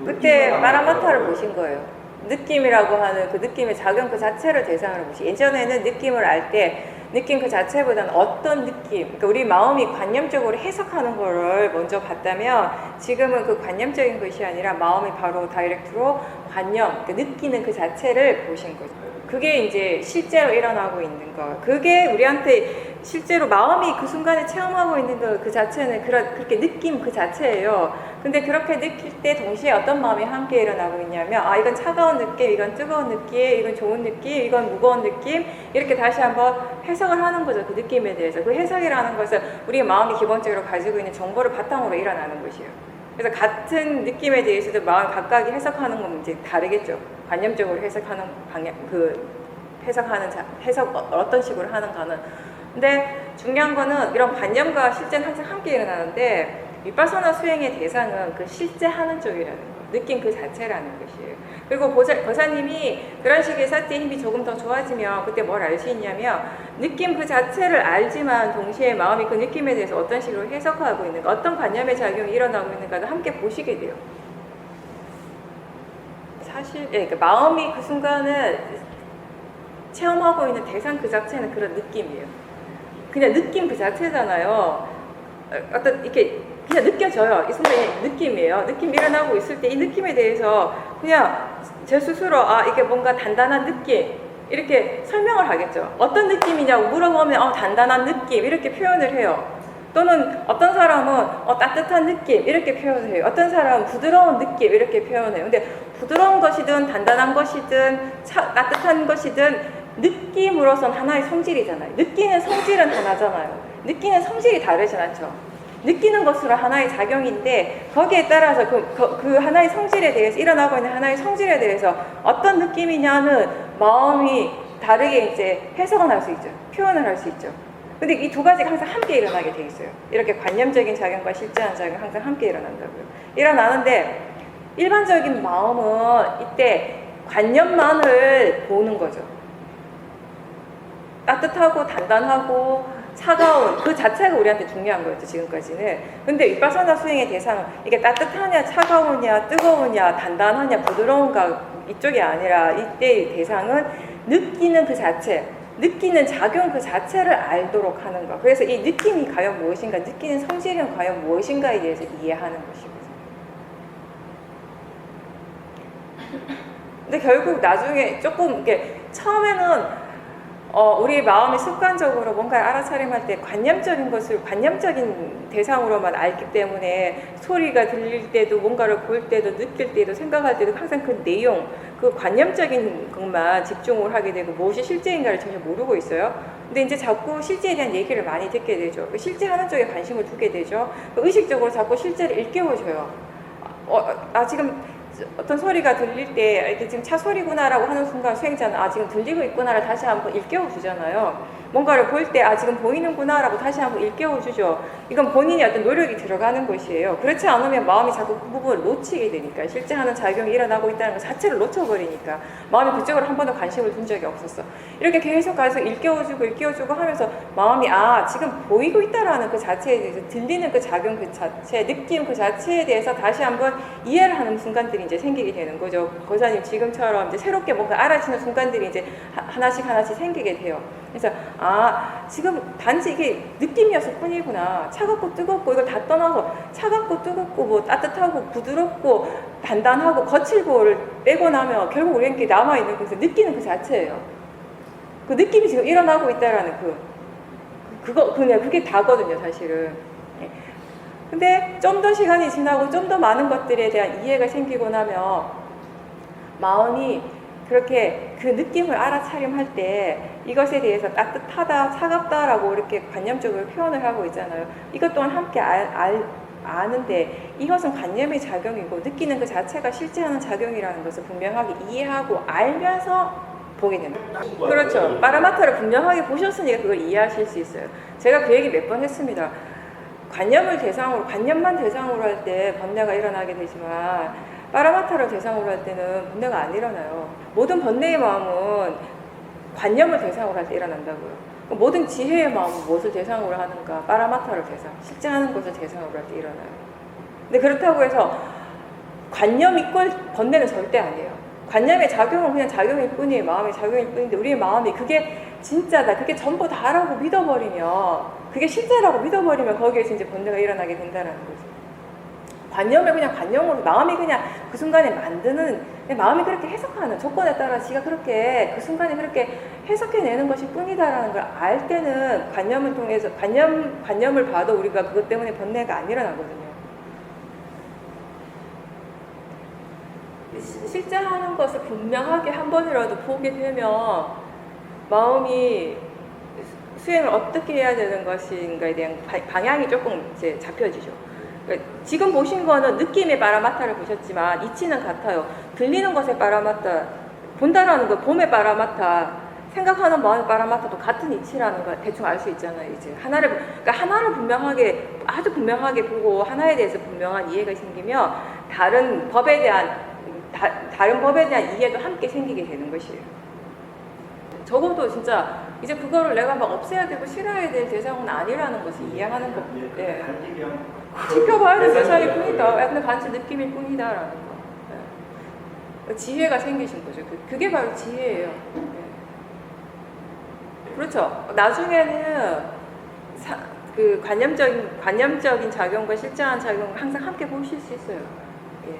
그때 마라마타를 보신 거예요. 느낌이라고 하는 그 느낌의 작용 그 자체를 대상으로 보시. 예전에는 느낌을 알 때 느낌 그 자체보다는 어떤 느낌, 그러니까 우리 마음이 관념적으로 해석하는 거를 먼저 봤다면 지금은 그 관념적인 것이 아니라 마음이 바로 다이렉트로 관념, 그러니까 느끼는 그 자체를 보신 거죠. 그게 이제 실제로 일어나고 있는 거. 그게 우리한테 실제로 마음이 그 순간에 체험하고 있는 거 그 자체는 그렇게 느낌 그 자체예요. 근데 그렇게 느낄 때 동시에 어떤 마음이 함께 일어나고 있냐면 아 이건 차가운 느낌, 이건 뜨거운 느낌, 이건 좋은 느낌, 이건 무거운 느낌 이렇게 다시 한번 해석을 하는 거죠. 그 느낌에 대해서. 그 해석이라는 것은 우리 마음이 기본적으로 가지고 있는 정보를 바탕으로 일어나는 것이에요. 그래서 같은 느낌에 대해서도 마음 각각이 해석하는 건 이제 다르겠죠. 관념적으로 해석하는 방향, 해석 어떤 식으로 하는가는. 근데 중요한 거는 이런 관념과 실제는 항상 함께 일어나는데 위파사나 수행의 대상은 그 실제 하는 쪽이라는 거, 느낌 그 자체라는 것이에요. 그리고 보사님이 그런 식의 사티의 힘이 조금 더 좋아지면 그때 뭘 알 수 있냐면 느낌 그 자체를 알지만 동시에 마음이 그 느낌에 대해서 어떤 식으로 해석하고 있는가, 어떤 관념의 작용이 일어나고 있는가를 함께 보시게 돼요. 사실 그러니까 마음이 그 순간에 체험하고 있는 대상 그 자체는 그런 느낌이에요. 그냥 느낌 그 자체잖아요. 어떤 이렇게 그냥 느껴져요. 이 순간에 느낌이에요. 느낌이 일어나고 있을 때 이 느낌에 대해서 그냥 제 스스로 아 이게 뭔가 단단한 느낌 이렇게 설명을 하겠죠. 어떤 느낌이냐고 물어보면 단단한 느낌 이렇게 표현을 해요. 또는 어떤 사람은 따뜻한 느낌 이렇게 표현을 해요. 어떤 사람은 부드러운 느낌 이렇게 표현해요. 근데 부드러운 것이든 단단한 것이든 따뜻한 것이든 느낌으로선 하나의 성질이잖아요. 느끼는 성질은 하나잖아요. 느끼는 성질이 다르진 않죠. 느끼는 것으로 하나의 작용인데 거기에 따라서 그 하나의 성질에 대해서 일어나고 있는 하나의 성질에 대해서 어떤 느낌이냐는 마음이 다르게 이제 해석을 할 수 있죠. 표현을 할 수 있죠. 근데 이 두 가지가 항상 함께 일어나게 돼 있어요. 이렇게 관념적인 작용과 실제한 작용이 항상 함께 일어난다고요. 일어나는데 일반적인 마음은 이때 관념만을 보는 거죠. 따뜻하고 단단하고 차가운 그 자체가 우리한테 중요한 거였죠, 지금까지는. 근데 위파사나 수행의 대상은 이게 따뜻하냐 차가우냐 뜨거우냐 단단하냐 부드러운가 이쪽이 아니라 이때의 대상은 느끼는 그 자체, 느끼는 작용 그 자체를 알도록 하는 거. 그래서 이 느낌이 과연 무엇인가, 느끼는 성질은 과연 무엇인가에 대해서 이해하는 것이거든요. 근데 결국 나중에 조금 이렇게 처음에는 우리 마음이 습관적으로 뭔가를 알아차림할 때 관념적인 것을 관념적인 대상으로만 알기 때문에 소리가 들릴 때도 뭔가를 볼 때도 느낄 때도 생각할 때도 항상 그 내용, 그 관념적인 것만 집중을 하게 되고 무엇이 실제인가를 전혀 모르고 있어요. 근데 이제 자꾸 실제에 대한 얘기를 많이 듣게 되죠. 실제 하는 쪽에 관심을 두게 되죠. 의식적으로 자꾸 실제를 일깨워줘요. 지금 어떤 소리가 들릴 때 이렇게 지금 차 소리구나라고 하는 순간 수행자는 지금 들리고 있구나를 다시 한번 일깨워 주잖아요. 뭔가를 볼 때 지금 보이는구나라고 다시 한번 일깨워 주죠. 이건 본인이 어떤 노력이 들어가는 것이에요. 그렇지 않으면 마음이 자꾸 그 부분을 놓치게 되니까, 실제 하는 작용이 일어나고 있다는 것 자체를 놓쳐버리니까 마음이 그쪽으로 한 번도 관심을 둔 적이 없었어. 이렇게 계속 가서 일깨워주고 하면서 마음이 지금 보이고 있다라는 그 자체에 대해서, 들리는 그 작용 그 자체, 느낌 그 자체에 대해서 다시 한번 이해를 하는 순간들이 이제 생기게 되는 거죠. 거사님 지금처럼 이제 새롭게 뭔가 알아지는 순간들이 이제 하나씩 생기게 돼요. 그래서 지금 단지 이게 느낌이었을 뿐이구나. 차갑고 뜨겁고 이걸 다 떠나서 차갑고 뜨겁고 뭐 따뜻하고 부드럽고 단단하고 거칠고를 빼고 나면 결국 우리에게 남아있는 것은 느끼는 그 자체예요. 그 느낌이 지금 일어나고 있다라는 그게 다거든요, 사실은. 근데 좀 더 시간이 지나고 좀 더 많은 것들에 대한 이해가 생기고 나면 마음이 그렇게 그 느낌을 알아차림할 때 이것에 대해서 따뜻하다, 차갑다라고 이렇게 관념적으로 표현을 하고 있잖아요. 이것 또한 함께 아는데 이것은 관념의 작용이고 느끼는 그 자체가 실제하는 작용이라는 것을 분명하게 이해하고 알면서 보게 됩니다. 그렇죠. 파라마타를 분명하게 보셨으니까 그걸 이해하실 수 있어요. 제가 그 얘기 몇 번 했습니다. 관념만 대상으로 할 때 번뇌가 일어나게 되지만 파라마타를 대상으로 할 때는 번뇌가 안 일어나요. 모든 번뇌의 마음은 관념을 대상으로 할 때 일어난다고요. 모든 지혜의 마음은 무엇을 대상으로 하는가? 파라마타를 실제 하는 것을 대상으로 할 때 일어나요. 근데 그렇다고 해서 관념 이꼴 번뇌는 절대 아니에요. 관념의 작용은 그냥 작용일 뿐이에요. 마음의 작용일 뿐인데 우리의 마음이 그게 진짜다, 그게 전부 다라고 믿어버리면, 그게 실제라고 믿어버리면 거기에서 이제 번뇌가 일어나게 된다는 거죠. 관념을 그냥 관념으로 마음이 그냥 그 순간에 만드는, 마음이 그렇게 해석하는 조건에 따라 지가 그렇게 그 순간에 그렇게 해석해내는 것이 뿐이다라는 걸 알 때는 관념을 통해서 관념을 봐도 우리가 그것 때문에 번뇌가 안 일어나거든요. 실제 하는 것을 분명하게 한 번이라도 보게 되면 마음이 수행을 어떻게 해야 되는 것인가에 대한 방향이 조금 이제 잡혀지죠. 그러니까 지금 보신 거는 느낌의 빠라마타를 보셨지만 이치는 같아요. 들리는 것의 빠라마타, 본다라는 거 봄의 빠라마타, 생각하는 마음의 빠라마타도 같은 이치라는 걸 대충 알 수 있잖아요. 이제 그러니까 하나를 분명하게, 아주 분명하게 보고 하나에 대해서 분명한 이해가 생기면 다른 법에 대한 이해도 함께 생기게 되는 것이에요. 적어도 진짜 이제 그거를 내가 막 없애야 되고 싫어야 될 대상은 아니라는 것을 이해하는 거. 예. 지켜봐야 될 대상일 뿐이다. 근데 단지 느낌일 뿐이다라는 거. 예. 지혜가 생기신 거죠. 그게 바로 지혜예요. 예. 그렇죠. 나중에는 그 관념적인 작용과 실제한 작용을 항상 함께 보실 수 있어요. 예.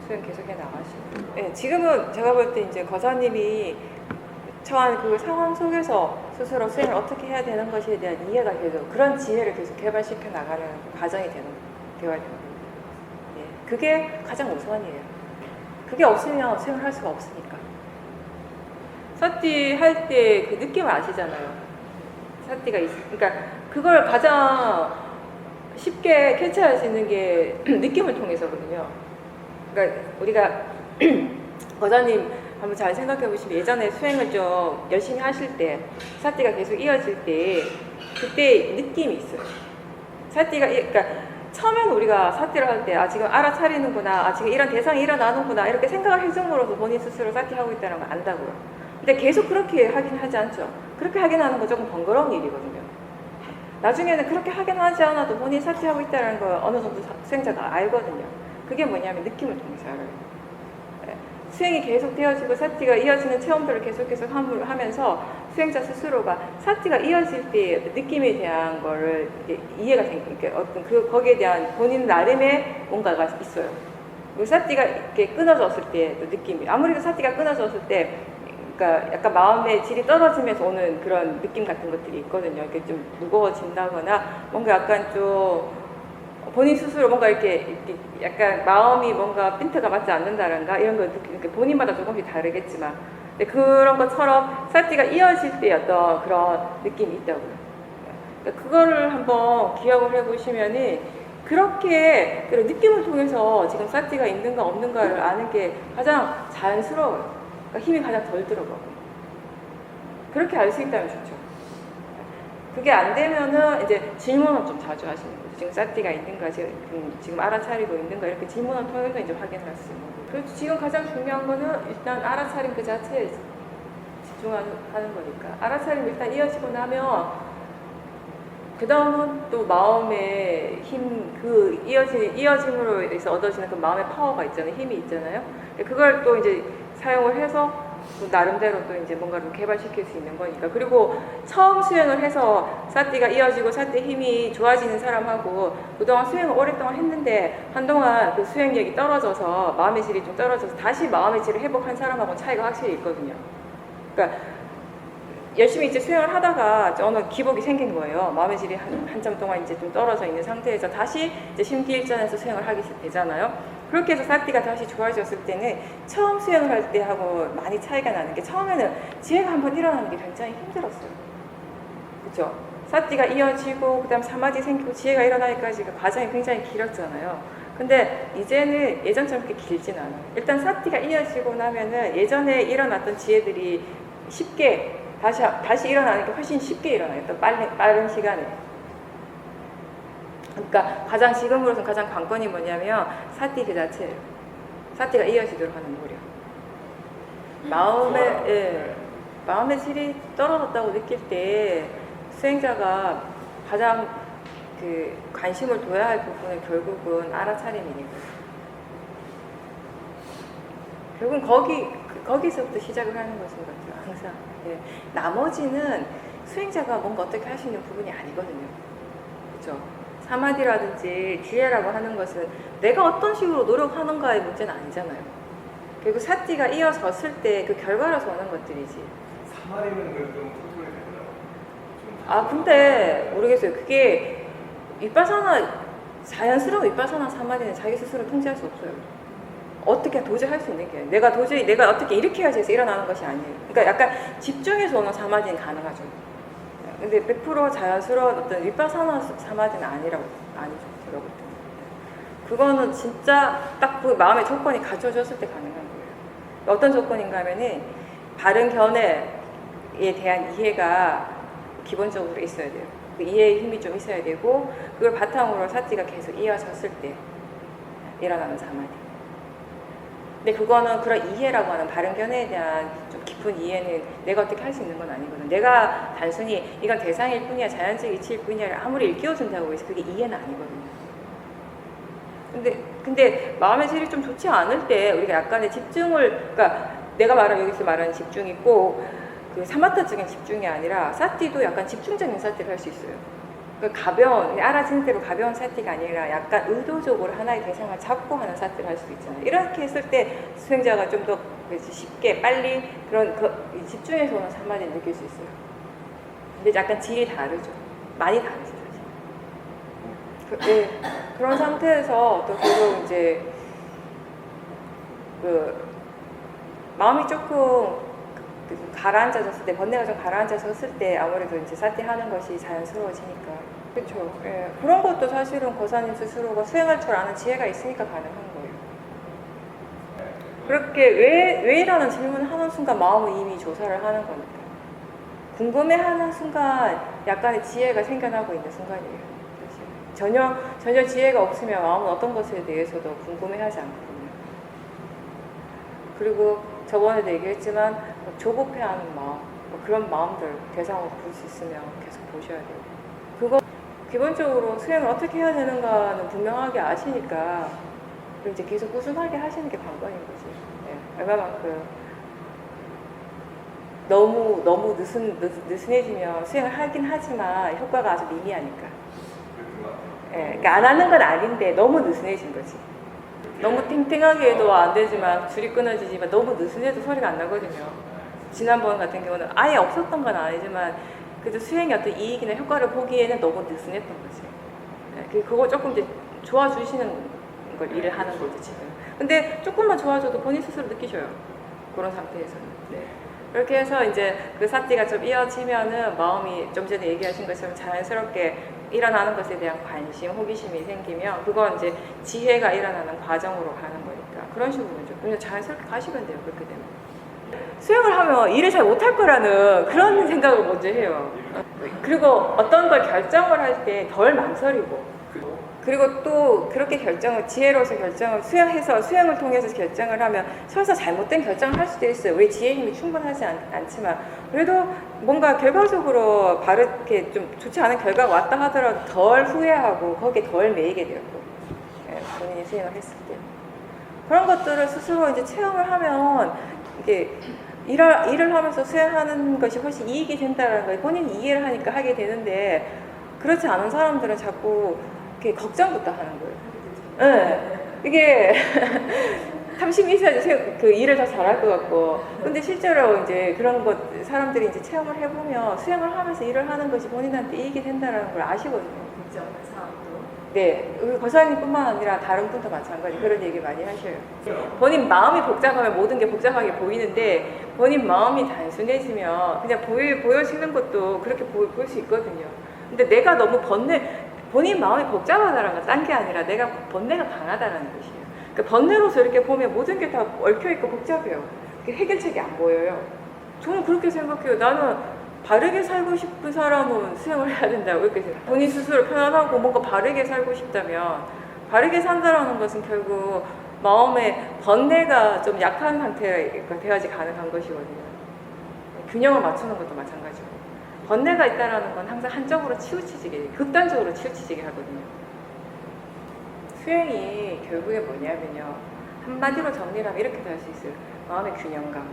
수행 계속해 나가시고. 예, 지금은 제가 볼 때 이제 거사님이 처한 그 상황 속에서 스스로 수행을 어떻게 해야 되는 것에 대한 이해가 계속, 그런 지혜를 계속 개발시켜 나가는 과정이 되어야 되는 겁니다. 예, 그게 가장 우선이에요. 그게 없으면 수행을 할 수가 없으니까. 사티 할 때 그 느낌을 아시잖아요. 사티가 그러니까 그걸 가장 쉽게 캐치할 수 있는 게 느낌을 통해서거든요. 그러니까 우리가 거사님 한번 잘 생각해 보시면 예전에 수행을 좀 열심히 하실 때 사티가 계속 이어질 때 그때 느낌이 있어요. 사티가 그러니까 처음에는 우리가 사티를 할 때 지금 알아차리는구나, 지금 이런 대상이 일어나는구나 이렇게 생각을 해줌으로써 본인 스스로 사티하고 있다는 걸 안다고요. 근데 계속 그렇게 하긴 하지 않죠. 그렇게 하긴 하는 건 조금 번거로운 일이거든요. 나중에는 그렇게 하긴 하지 않아도 본인이 사티하고 있다는 걸 어느 정도 수행자가 알거든요. 그게 뭐냐면 느낌을 통해서 알아요. 수행이 계속 되어지고 사티가 이어지는 체험들을 계속해서 하면서 수행자 스스로가 사티가 이어질 때 느낌에 대한 거를 이해가 생기니까 어떤 거기에 대한 본인 나름의 뭔가가 있어요. 사티가 이렇게 끊어졌을 때 느낌이, 아무래도 사티가 끊어졌을 때 그러니까 약간 마음의 질이 떨어지면서 오는 그런 느낌 같은 것들이 있거든요. 이렇게 좀 무거워진다거나 뭔가 약간 좀 본인 스스로 뭔가 이렇게 약간 마음이 뭔가 핀트가 맞지 않는다든가 이런 걸 느끼는, 본인마다 조금씩 다르겠지만, 근데 그런 것처럼 사티가 이어질 때 어떤 그런 느낌이 있다고요. 그러니까 그거를 한번 기억을 해보시면은 그렇게 느낌을 통해서 지금 사티가 있는가 없는가를 아는 게 가장 자연스러워요. 그러니까 힘이 가장 덜 들어가고. 그렇게 알 수 있다면 좋죠. 그게 안 되면은 이제 질문을 좀 자주 하시는 거죠. 지금 사티가 있는가, 지금 알아차리고 있는가, 이렇게 질문을 통해서 이제 확인을 할 수 있는 거예요. 그래서 지금 가장 중요한 거는 일단 알아차림 그 자체에 집중하는 거니까. 알아차림이 일단 이어지고 나면 그 다음은 또 마음의 힘, 그 이어짐으로 해서 얻어지는 그 마음의 파워가 있잖아요. 힘이 있잖아요. 그걸 또 이제 사용을 해서 또 나름대로 또 이제 뭔가를 개발시킬 수 있는 거니까. 그리고 처음 수행을 해서 사티가 이어지고 사티 힘이 좋아지는 사람하고 그동안 수행을 오랫동안 했는데 한동안 그 수행력이 떨어져서 마음의 질이 좀 떨어져서 다시 마음의 질을 회복한 사람하고는 차이가 확실히 있거든요. 그러니까 열심히 이제 수행을 하다가 어느 기복이 생긴 거예요. 마음의 질이 한참 동안 이제 좀 떨어져 있는 상태에서 다시 이제 심기일전에서 수행을 하게 되잖아요. 그렇게 해서 사티가 다시 좋아졌을 때는 처음 수행을 할 때하고 많이 차이가 나는 게, 처음에는 지혜가 한번 일어나는 게 굉장히 힘들었어요. 그렇죠? 사티가 이어지고 그다음 사마지 생기고 지혜가 일어나기까지 그 과정이 굉장히 길었잖아요. 근데 이제는 예전처럼 그렇게 길진 않아요. 일단 사티가 이어지고 나면은 예전에 일어났던 지혜들이 쉽게 다시 일어나는 게 훨씬 쉽게 일어나요. 또 빠른 시간에. 그러니까 지금으로서는 가장 관건이 뭐냐면 사티 그 자체예요. 사티가 이어지도록 하는 노력. 마음의 질이 떨어졌다고 느낄 때 수행자가 가장 그 관심을 둬야 할 부분은 결국은 알아차림이니까. 결국은 거기서부터 시작을 하는 것인 것 같아요. 항상. 예. 나머지는 수행자가 뭔가 어떻게 할 수 있는 부분이 아니거든요. 그렇죠? 사마디라든지 지혜라고 하는 것은 내가 어떤 식으로 노력하는가의 문제는 아니잖아요. 그리고 사티가 이어졌을 때 그 결과로서 오는 것들이지. 사마리는 좀 소통이 되더라고요. 아 근데 모르겠어요. 그게 윗바사나 자연스러운 윗바사나 사마디는 자기 스스로 통제할 수 없어요. 어떻게 도저히 할 수 있는 게 내가 어떻게 이렇게 해야지 해서 일어나는 것이 아니에요. 그러니까 약간 집중해서 오는 사마디는 가능하죠. 근데 100% 자연스러운 어떤 윗바사나 사마디는 아니죠. 제가 볼 때는. 그거는 진짜 딱 그 마음의 조건이 갖춰졌을 때 가능한 거예요. 어떤 조건인가 하면은 바른 견해에 대한 이해가 기본적으로 있어야 돼요. 그 이해의 힘이 좀 있어야 되고 그걸 바탕으로 사티가 계속 이어졌을 때 일어나는 사마디. 근데 그거는 그런 이해라고 하는 바른 견해에 대한 좀 깊은 이해는 내가 어떻게 할 수 있는 건 아니거든. 내가 단순히 이건 대상일 뿐이야, 자연적 이치일 뿐이야 아무리 일깨워준다고 해서 그게 이해는 아니거든요. 근데 마음의 질이 좀 좋지 않을 때 우리가 약간의 집중을, 그러니까 내가 여기서 말하는 집중이 꼭 그 사마타적인 집중이 아니라 사티도 약간 집중적인 사티를 할 수 있어요. 그러니까 가벼운, 알아지는 대로 가벼운 사티가 아니라 약간 의도적으로 하나의 대상을 잡고 하는 사티를 할 수도 있잖아요. 이렇게 했을 때 수행자가 좀 더 쉽게 빨리 그런 집중해서 오는 사마디를 느낄 수 있어요. 근데 약간 질이 다르죠. 많이 다르죠, 사실. 네, 그런 상태에서 또 계속 이제 마음이 조금 가라앉아졌을 때, 번뇌가 좀 가라앉아졌을 때 아무래도 이제 사티 하는 것이 자연스러워지니까. 그렇죠. 예, 그런 것도 사실은 거사님 스스로가 수행할 줄 아는 지혜가 있으니까 가능한 거예요. 그렇게 왜라는 질문을 하는 순간 마음은 이미 조사를 하는 거니까. 궁금해하는 순간 약간의 지혜가 생겨나고 있는 순간이에요. 전혀 지혜가 없으면 마음은 어떤 것에 대해서도 궁금해하지 않거든요. 그리고 저번에도 얘기했지만 조급해하는 마음, 그런 마음들 대상으로 볼 수 있으면 계속 보셔야 돼요. 그거 기본적으로 수행을 어떻게 해야 되는가는 분명하게 아시니까 이제 계속 꾸준하게 하시는 게 관건인 거지. 네, 얼마만큼 너무 느슨해지면 수행을 하긴 하지만 효과가 아주 미미하니까. 예, 그러니까 안 하는 건 아닌데 너무 느슨해진 거지. 너무 탱탱하게 해도 안 되지만 줄이 끊어지지만 너무 느슨해도 소리가 안 나거든요. 지난번 같은 경우는 아예 없었던 건 아니지만 그래도 수행의 어떤 이익이나 효과를 보기에는 너무 느슨했던 거지. 예, 그거 조금 이제 좋아주시는 걸 일을 하는 거죠 지금. 근데 조금만 좋아져도 본인 스스로 느끼셔요. 그런 상태에서는. 네. 그렇게 해서 이제 그 사티가 좀 이어지면은 마음이 좀 전에 얘기하신 것처럼 자연스럽게 일어나는 것에 대한 관심, 호기심이 생기면 그건 이제 지혜가 일어나는 과정으로 가는 거니까 그런 식으로 이제 그냥 자연스럽게 가시면 돼요. 그렇게 되면 수행을 하면 일을 잘 못할 거라는 그런 생각을 먼저 해요. 그리고 어떤 걸 결정을 할 때 덜 망설이고 그리고 또 그렇게 지혜로서 결정을 수행을 통해서 결정을 하면 설사 잘못된 결정을 할 수도 있어요. 우리 지혜 힘이 충분하지 않지만 그래도 뭔가 결과적으로 바르게 좀 좋지 않은 결과가 왔다 하더라도 덜 후회하고 거기에 덜 매이게 되었고 본인이 수행을 했을 때 그런 것들을 스스로 이제 체험을 하면 이게 일을 하면서 수행하는 것이 훨씬 이익이 된다는 걸 본인이 이해를 하니까 하게 되는데 그렇지 않은 사람들은 자꾸 이렇게 걱정부터 하는 거예요. 네. 이게 탐심이 있어야지 그 일을 더 잘할 것 같고. 근데 실제로 이제 그런 것 사람들이 이제 체험을 해보면 수행을 하면서 일을 하는 것이 본인한테 이익이 된다는 걸 아시거든요. 네, 거사님뿐만 아니라 다른 분도 마찬가지 그런 얘기 많이 하셔요. 본인 마음이 복잡하면 모든 게 복잡하게 보이는데 본인 마음이 단순해지면 그냥 보여지는 것도 그렇게 보일 수 있거든요. 근데 내가 너무 본인 마음이 복잡하다는 건 딴 게 아니라 내가 번뇌가 강하다는 것이에요. 그러니까 번뇌로서 이렇게 보면 모든 게 다 얽혀있고 복잡해요. 해결책이 안 보여요. 저는 그렇게 생각해요. 나는 바르게 살고 싶은 사람은 수행을 해야 된다고 이렇게 생각해요. 본인 스스로 편안하고 뭔가 바르게 살고 싶다면 바르게 산다라는 것은 결국 마음의 번뇌가 좀 약한 상태가 돼야지 가능한 것이거든요. 균형을 맞추는 것도 마찬가지고 번뇌가 있다는 건 항상 한쪽으로 치우치지게, 극단적으로 치우치지게 하거든요. 수행이 결국에 뭐냐면요. 한마디로 정리를 하면 이렇게도 할 수 있어요. 마음의 균형감.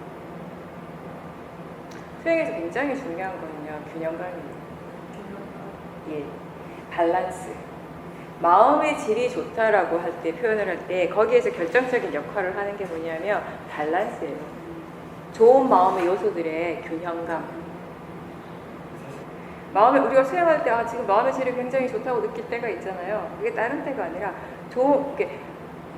수행에서 굉장히 중요한 거는요, 균형감입니다. 예, 밸런스. 마음의 질이 좋다라고 할 때, 표현을 할 때 거기에서 결정적인 역할을 하는 게 뭐냐면 밸런스예요. 좋은 마음의 요소들의 균형감. 마음에 우리가 수행할 때 지금 마음의 질이 굉장히 좋다고 느낄 때가 있잖아요. 그게 다른 때가 아니라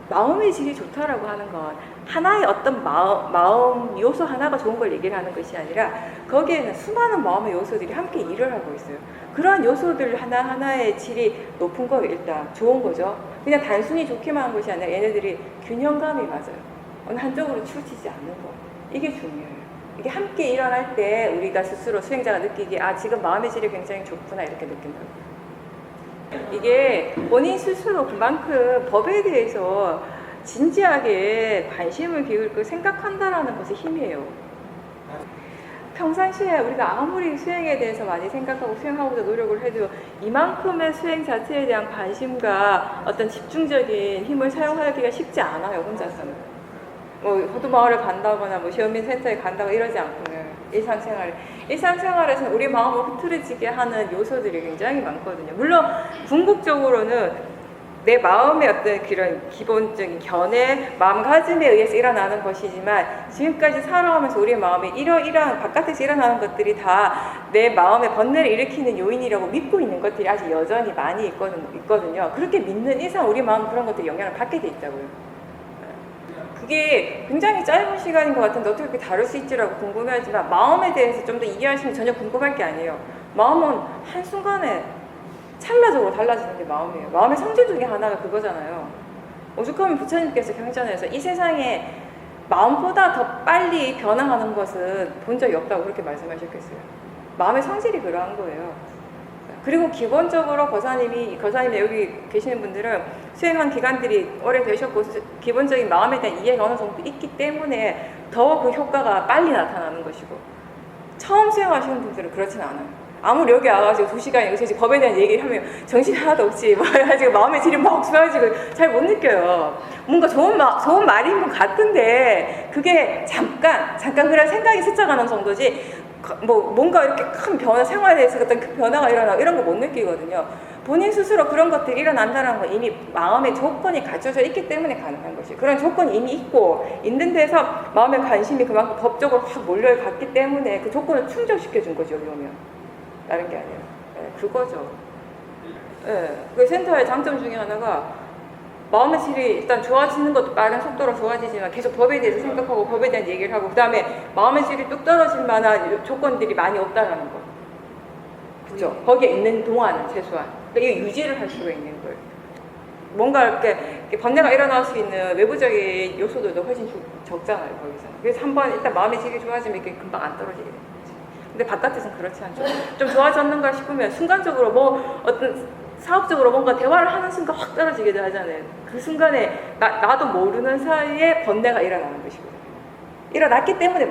마음의 질이 좋다라고 하는 건 하나의 어떤 마음 요소 하나가 좋은 걸 얘기를 하는 것이 아니라 거기에는 수많은 마음의 요소들이 함께 일을 하고 있어요. 그러한 요소들 하나하나의 질이 높은 거 일단 좋은 거죠. 그냥 단순히 좋기만 한 것이 아니라 얘네들이 균형감이 맞아요. 어느 한쪽으로 치우치지 않는 거. 이게 중요해요. 이게 함께 일어날 때 우리가 스스로 수행자가 느끼기에 지금 마음의 질이 굉장히 좋구나 이렇게 느낀다고. 이게 본인 스스로 그만큼 법에 대해서 진지하게 관심을 기울이고 생각한다라는 것의 힘이에요. 평상시에 우리가 아무리 수행에 대해서 많이 생각하고 수행하고자 노력을 해도 이만큼의 수행 자체에 대한 관심과 어떤 집중적인 힘을 사용하기가 쉽지 않아요, 혼자서는. 호두마을을 간다거나 시연민센터에 간다거나 이러지 않고는 일상생활에서는 우리 마음을 흐트러지게 하는 요소들이 굉장히 많거든요. 물론 궁극적으로는 내 마음의 어떤 그런 기본적인 견해, 마음가짐에 의해서 일어나는 것이지만 지금까지 살아오면서 우리의 마음에 이러이러한 바깥에서 일어나는 것들이 다 내 마음의 번뇌를 일으키는 요인이라고 믿고 있는 것들이 아직 여전히 많이 있거든요. 그렇게 믿는 이상 우리 마음은 그런 것들이 영향을 받게 돼 있다고요. 그게 굉장히 짧은 시간인 것 같은데 어떻게 그렇게 다를 수 있지라고 궁금해하지만 마음에 대해서 좀 더 이해하시면 전혀 궁금할 게 아니에요. 마음은 한순간에 찰나적으로 달라지는 게 마음이에요. 마음의 성질 중에 하나가 그거잖아요. 오죽하면 부처님께서 경전에서 이 세상에 마음보다 더 빨리 변화하는 것은 본 적이 없다고 그렇게 말씀하셨겠어요. 마음의 성질이 그러한 거예요. 그리고 기본적으로 거사님이 여기 계시는 분들은 수행한 기간들이 오래되셨고 기본적인 마음에 대한 이해가 어느 정도 있기 때문에 더 그 효과가 빨리 나타나는 것이고 처음 수행하시는 분들은 그렇진 않아요. 아무리 여기 와가지고 2시간 여기서 이제 법에 대한 얘기를 하면 정신이 하나도 없지 해가지고 마음의 질이 막 쏟아지고 잘 못 느껴요. 뭔가 좋은 말인 것 같은데 그게 잠깐 그런 생각이 스쳐가는 정도지 뭔가 이렇게 큰 생활에 대해서 어떤 큰 변화가 일어나고 이런 거 못 느끼거든요. 본인 스스로 그런 것들이 일어난다는 건 이미 마음의 조건이 갖춰져 있기 때문에 가능한 것이에요. 그런 조건이 이미 있는 데서 마음의 관심이 그만큼 법적으로 확 몰려갔기 때문에 그 조건을 충족시켜 준 거죠, 여기 오면. 다른 게 아니에요. 그거죠. 그 센터의 장점 중에 하나가 마음의 질이 일단 좋아지는 것도 빠른 속도로 좋아지지만 계속 법에 대해서 생각하고 법에 대한 얘기를 하고 그 다음에 마음의 질이 뚝 떨어질 만한 조건들이 많이 없다라는 거. 그죠? 거기에 있는 동안은 최소한. 그러니까 이게 유지를 할 수가 있는 거예요. 뭔가 이렇게 번뇌가 일어날 수 있는 외부적인 요소들도 훨씬 적잖아요, 거기서. 그래서 한번 일단 마음의 질이 좋아지면 이게 금방 안 떨어지게 돼요. 근데 바깥에서는 그렇지 않죠. 좀 좋아졌는가 싶으면 순간적으로 어떤 사업적으로 뭔가 대화를 하는 순간 확 떨어지게 하잖아요. 그 순간에 나도 모르는 사이에 번뇌가 일어나는 것이거든요. 일어났기 때문에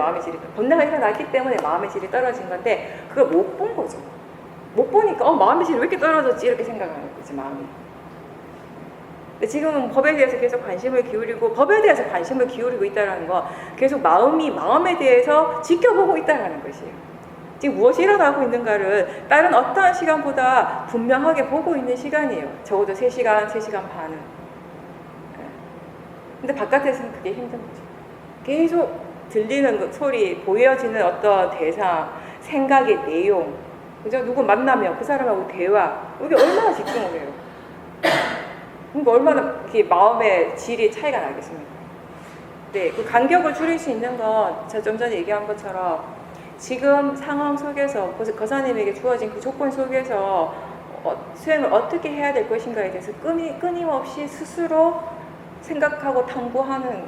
번뇌가 일어났기 때문에 마음의 질이 떨어진 건데 그걸 못 본 거죠. 못 보니까 마음의 질이 왜 이렇게 떨어졌지 이렇게 생각하는 거지 마음이. 근데 지금은 법에 대해서 계속 관심을 기울이고 법에 대해서 관심을 기울이고 있다는 거 계속 마음에 대해서 지켜보고 있다는 것이에요. 지금 무엇이 일어나고 있는가를 다른 어떠한 시간보다 분명하게 보고 있는 시간이에요. 적어도 3시간, 3시간 반은. 근데 바깥에서는 그게 힘든 거죠. 계속 들리는 소리, 보여지는 어떤 대상, 생각의 내용, 그죠? 누구 만나면 그 사람하고 대화, 이게 얼마나 집중을 해요. 그러니까 얼마나 마음의 질이 차이가 나겠습니까? 네, 그 간격을 줄일 수 있는 건 제가 좀 전에 얘기한 것처럼 지금 상황 속에서 거사님에게 주어진 그 조건 속에서 수행을 어떻게 해야 될 것인가에 대해서 끊임없이 스스로 생각하고 탐구하는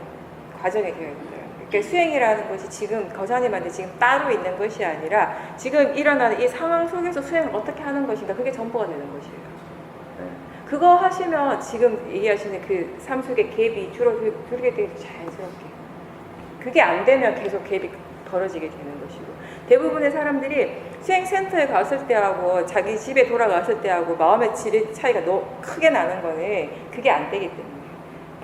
과정이 되어야 된다. 그러니까 수행이라는 것이 지금 거사님한테 지금 따로 있는 것이 아니라 지금 일어나는 이 상황 속에서 수행을 어떻게 하는 것인가 그게 전부가 되는 것이에요. 그거 하시면 지금 얘기하시는 그 삶 속의 갭이 줄게 되게 자연스럽게. 그게 안 되면 계속 갭이 벌어지게 되는 것이고 대부분의 사람들이 수행센터에 갔을 때하고 자기 집에 돌아갔을 때하고 마음의 질의 차이가 너무 크게 나는 거는 그게 안 되기 때문에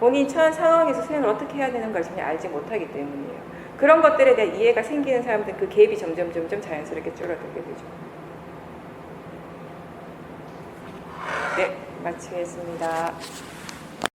본인 처한 상황에서 수행을 어떻게 해야 되는 걸 전혀 알지 못하기 때문이에요. 그런 것들에 대한 이해가 생기는 사람들은 그 갭이 점점 자연스럽게 줄어들게 되죠. 네, 마치겠습니다.